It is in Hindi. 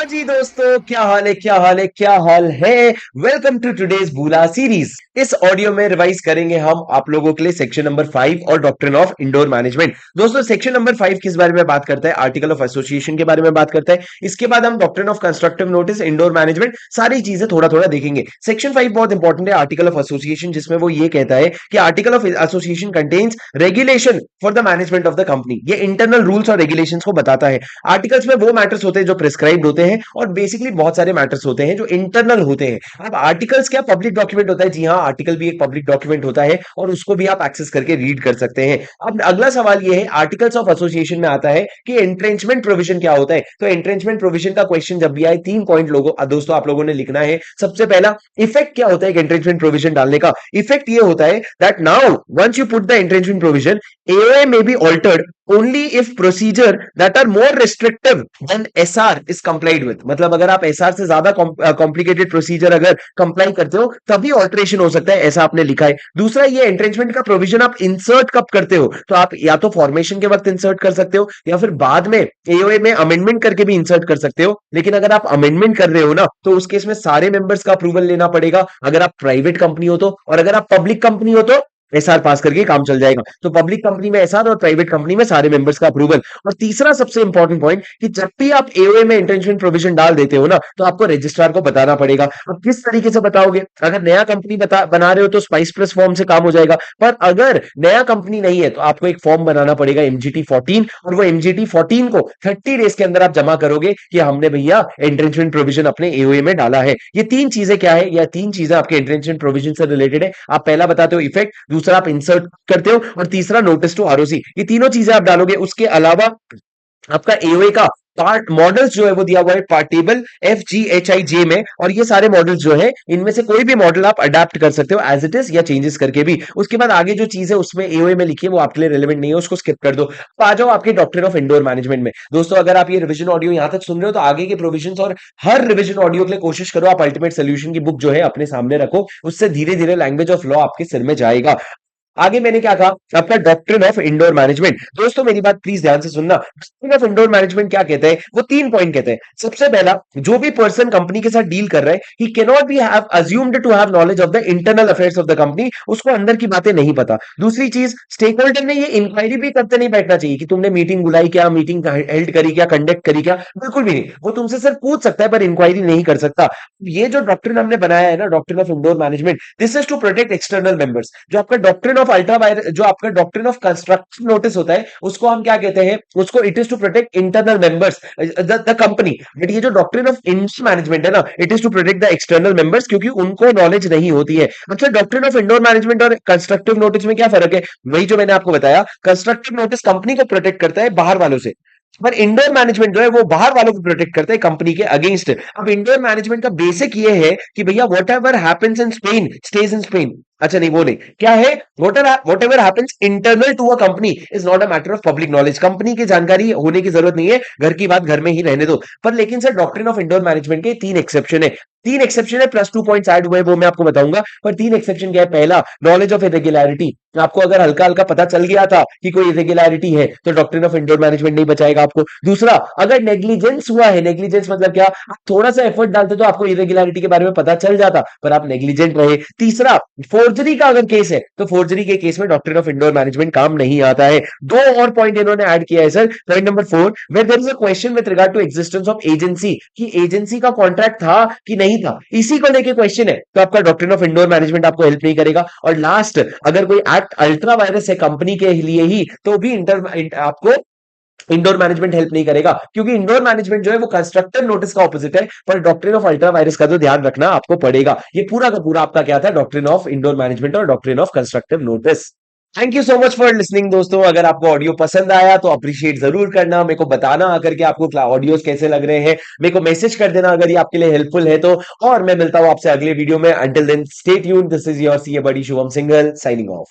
हाँ जी दोस्तों, क्या हाल है, क्या हाल है, क्या हाल है। वेलकम टू टुडेज बूला सीरीज। इस ऑडियो में रिवाइज करेंगे हम आप लोगों के लिए सेक्शन नंबर 5 और डॉक्ट्रिन ऑफ इंडोर मैनेजमेंट। दोस्तों, सेक्शन नंबर 5 किस बारे में बात करता है? आर्टिकल ऑफ एसोसिएशन के बारे में बात करता है। इसके बाद हम doctrine of constructive notice, indoor management, सारी चीजें थोड़ा थोड़ा देखेंगे। सेक्शन 5 बहुत इंपॉर्टेंट है, आर्टिकल ऑफ एसोसिएशन, जिसमें वो ये कहता है कि article of association contains regulation for the management of the company. ये इंटरनल रूल्स और रेगुलेशन को बताता है। आर्टिकल्स में वो मैटर्स होते हैं जो प्रिस्क्राइब्ड होते हैं, और बेसिकली बहुत सारे मैटर्स होते हैं जो इंटरनल होते हैं। अब आर्टिकल्स क्या पब्लिक डॉक्यूमेंट होता है? जी हाँ, आर्टिकल भी एक पब्लिक डॉक्यूमेंट होता है और उसको भी आप एक्सेस करके रीड कर सकते हैं। अब अगला सवाल ये है, आर्टिकल्स ऑफ एसोसिएशन में आता है कि एंट्रेंचमेंट प्रोविजन क्या होता है। तो एंट्रेंचमेंट प्रोविजन का क्वेश्चन जब भी आए, 3 पॉइंट लोगों दोस्तों आप लोगों ने लिखना है। सबसे पहला, इफेक्ट क्या होता है एंट्रेंचमेंट प्रोविजन डालने का? इफेक्ट ये होता है that now once you put the entrenchment provision, AOA may be altered only if procedure that are more restrictive than SR is complied with। मतलब अगर आप SR से ज्यादा कॉम्प्लिकेटेड प्रोसीजर अगर कंप्लाई करते हो तभी ऑल्टरेशन हो सकता है, ऐसा आपने लिखा है। दूसरा, ये एंट्रेंचमेंट का प्रोविजन आप इंसर्ट कब करते हो? तो आप या तो फॉर्मेशन के वक्त इंसर्ट कर सकते हो या फिर बाद में एओए में अमेंडमेंट करके भी इंसर्ट कर सकते हो। लेकिन अगर आप अमेंडमेंट कर रहे हो ना, तो उस केस में सारे मेंबर्स का अप्रूवल लेना पड़ेगा, अगर आप प्राइवेट कंपनी हो तो। और अगर आप पब्लिक कंपनी हो तो एसआर पास करके काम चल जाएगा। तो पब्लिक कंपनी में एसआर और प्राइवेट कंपनी में सारे मेंबर्स का अप्रूवल। और तीसरा सबसे इंपॉर्टेंट पॉइंट कि जब भी आप एओए में इंटेंशन प्रोविजन डाल देते हो ना, तो आपको रजिस्ट्रार को बताना पड़ेगा। अब किस तरीके से बताओगे? अगर नया कंपनी बना रहे हो तो स्पाइस प्लस फॉर्म से काम हो जाएगा, पर अगर नया कंपनी नहीं है तो आपको एक फॉर्म बनाना पड़ेगा एमजीटी 14, और वो एमजीटी 14 को 30 डेज के अंदर आप जमा करोगे कि हमने भैया एंट्रेंचमेंट प्रोविजन अपने एओए में डाला है। ये 3 चीजें क्या है? या 3 चीजें आपके एंट्रेंचमेंट प्रोविजन से रिलेटेड है। आप पहला बताते हो इफेक्ट, दूसरा आप इंसर्ट करते हो, और तीसरा नोटिस टू आरओसी। ये तीनों चीजें आप डालोगे। उसके अलावा आपका एओए का पार्ट मॉडल्स जो है वो दिया हुआ है पार्ट टेबल FGHIJ में, और ये सारे मॉडल्स जो है इनमें से कोई भी मॉडल आप अडेप्ट कर सकते हो एज इट इज या चेंजेस करके भी। उसके बाद आगे जो चीज है उसमें एओए में लिखी है वो आपके लिए रेलेवेंट नहीं है, उसको स्किप कर दो। तो आ जाओ आपके डॉक्ट्रिन ऑफ इंडोर मैनेजमेंट में। दोस्तों, अगर आप ये रिवीजन ऑडियो यहां तक सुन रहे हो तो आगे के प्रोविजंस और हर रिवीजन ऑडियो के लिए कोशिश करो आप अल्टीमेट सोल्यूशन की बुक जो है अपने सामने रखो, उससे धीरे धीरे लैंग्वेज ऑफ लॉ आपके सिर में जाएगा। आगे मैंने क्या कहा? आपका डॉक्ट्रिन ऑफ इंडोर मैनेजमेंट। दोस्तों, मेरी बात प्लीज ध्यान से सुनना। डॉक्ट्रिन ऑफ इंडोर मैनेजमेंट क्या कहते हैं? वो 3 पॉइंट कहते हैं। सबसे पहला, जो भी पर्सन कंपनी के साथ डील कर रहा है, he can not be have assumed to have knowledge of the internal affairs of the company. उसको अंदर की बातें नहीं पता। दूसरी चीज, स्टेक होल्डर ने ये इंक्वायरी भी करते नहीं बैठना चाहिए कि तुमने मीटिंग बुलाई क्या, मीटिंग हेल्ड करी क्या, कंडक्ट करी क्या। बिल्कुल भी नहीं। वो तुमसे सिर्फ पूछ सकता है पर इंक्वायरी नहीं कर सकता। ये जो डॉक्ट्रिन हमने बनाया है ना, doctrine of indoor management, this is to protect external members. जो आपका डॉक्ट्रिन ऑफ अल्ट्रा वायरस, जो आपका डॉक्ट्रिन ऑफ कंस्ट्रक्टिव नोटिस होता है, उसको हम क्या कहते हैं? उसको it is to protect internal members the company. But ये जो डॉक्ट्रिन ऑफ इंडोर मैनेजमेंट है ना, it is to protect the external members, क्योंकि उनको नॉलेज नहीं होती है। अच्छा, डॉक्ट्रिन ऑफ इंडोर मैनेजमेंट और कंस्ट्रक्टिव नोटिस में क्या फर्क है? वही जो मैंने आपको बताया, कंस्ट्रक्टिव नोटिस कंपनी को प्रोटेक्ट करता है बाहर वालों से, पर इंडोर मैनेजमेंट जो है वो बाहर वालों को प्रोटेक्ट करता है कंपनी के अगेंस्ट। अब इंडोर मैनेजमेंट का बेसिक ये है कि भैया whatever happens in Spain stays in Spain. अच्छा नहीं, वो नहीं, क्या है? Whatever happens internal to a company is not a matter of public knowledge. Company की जानकारी होने की जरूरत नहीं है, घर की बात घर में ही रहने दो। पर लेकिन sir, doctrine of indoor management के 3 एक्सेप्शन है। 3 एक्सेप्शन है, प्लस 2 पॉइंट्स ऐड हुए, वो मैं आपको बताऊंगा। पर 3 एक्सेप्शन क्या है? पहला, नॉलेज ऑफ इरेगुलरिटी। आपको अगर हल्का हल्का पता चल गया था कि कोई इरेगुलरिटी है तो डॉक्ट्रिन ऑफ इंडोर मैनेजमेंट नहीं बचाएगा आपको। दूसरा, अगर नेग्लिजेंस हुआ है, नेग्लिजेंस मतलब क्या? आप थोड़ा सा एफर्ट डालते तो आपको इरेगुलरिटी के बारे में पता चल जाता, पर आप नेग्लिजेंट रहे। तीसरा, फोर्जरी का अगर केस है तो फोर्जरी के केस में डॉक्ट्रिन ऑफ इंडोर मैनेजमेंट काम नहीं आता है। 2 और पॉइंट इन्होंने ऐड किया है sir. Point number 4, where there is a question with regard to existence of agency, कि एजेंसी का कॉन्ट्रैक्ट था कि नहीं था, इसी को लेके क्वेश्चन है, तो आपका डॉक्ट्रिन ऑफ इंडोर मैनेजमेंट आपको हेल्प नहीं करेगा। और लास्ट, अगर कोई एक्ट अल्ट्रा वायरस है कंपनी के लिए ही तो भी आपको इंडोर मैनेजमेंट हेल्प नहीं करेगा, क्योंकि इंडोर मैनेजमेंट जो है वो कंस्ट्रक्टिव नोटिस का ऑपोजिट है। पर डॉक्ट्रिन ऑफ अल्ट्रा वायरस का तो ध्यान रखना आपको पड़ेगा। ये पूरा का पूरा आपका क्या था? डॉक्ट्रिन ऑफ इंडोर मैनेजमेंट और doctrine of constructive notice. Thank you so much for listening दोस्तों। अगर आपको ऑडियो पसंद आया तो अप्रिशिएट जरूर करना, मेरे को बताना आकर के आपको ऑडियोज कैसे लग रहे हैं, मेरे को मैसेज कर देना अगर ये आपके लिए हेल्पफुल है तो। और मैं मिलता हूं आपसे अगले वीडियो में। Until then stay tuned, this is your CA buddy Shubham Singhal signing of.